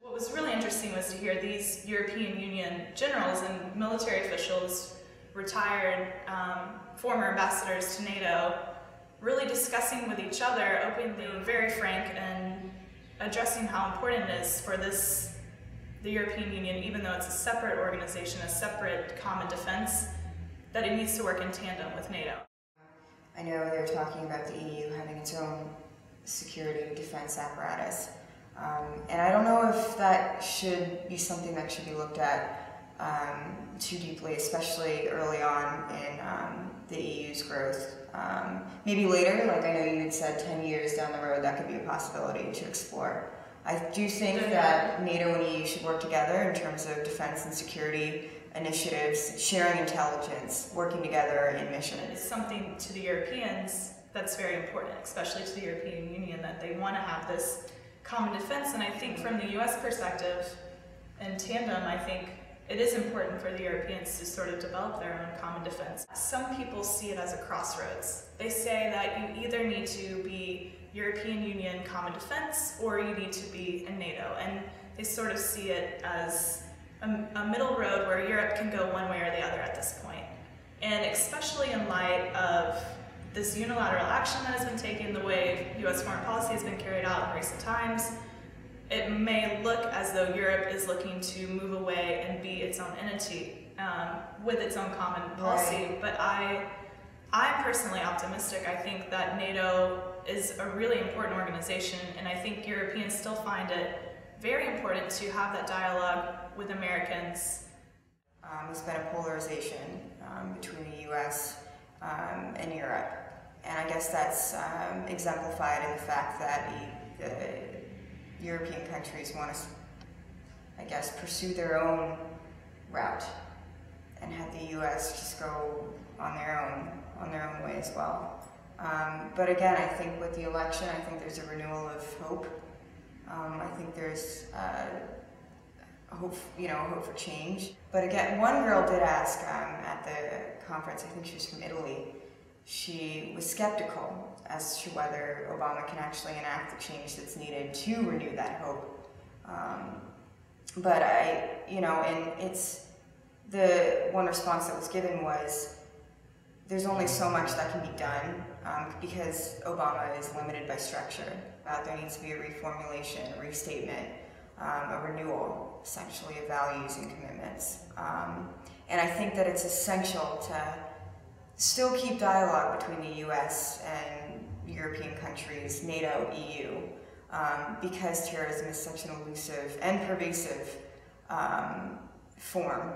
What was really interesting was to hear these European Union generals and military officials, retired former ambassadors to NATO, really discussing with each other, openly, very frank, and addressing how important it is for the European Union, even though it's a separate organization, a separate common defense, that it needs to work in tandem with NATO. I know they're talking about the EU having its own security and defense apparatus. And I don't know if that should be something that should be looked at too deeply, especially early on in the EU's growth. Maybe later, like I know you had said 10 years down the road, that could be a possibility to explore. I do think that NATO and EU should work together in terms of defense and security initiatives, sharing intelligence, working together in mission. It's something to the Europeans that's very important, especially to the European Union, that they want to have this common defense. And I think from the US perspective, in tandem, I think it is important for the Europeans to sort of develop their own common defense. Some people see it as a crossroads. They say that you either need to be European Union common defense or you need to be in NATO. And they sort of see it as a middle road where Europe can go one way or the other at this point. And especially in light of this unilateral action that has been taken, the way US foreign policy has been carried out in recent times, it may look as though Europe is looking to move away and be its own entity with its own common policy. Right. But I'm personally optimistic. I think that NATO is a really important organization, and I think Europeans still find it very important to have that dialogue with Americans. There's been a polarization between the US and Europe, and I guess that's exemplified in the fact that the European countries want to, I guess, pursue their own route and have the US just go on their own way as well. But again, I think with the election, I think there's a renewal of hope. I think there's hope for change. But again, one girl did ask at the conference, I think she was from Italy, she was skeptical as to whether Obama can actually enact the change that's needed to renew that hope. But and it's the one response that was given was, there's only so much that can be done because Obama is limited by structure. There needs to be a reformulation, a restatement, a renewal, essentially, of values and commitments. And I think that it's essential to still keep dialogue between the US and European countries, NATO, EU, because terrorism is such an elusive and pervasive form.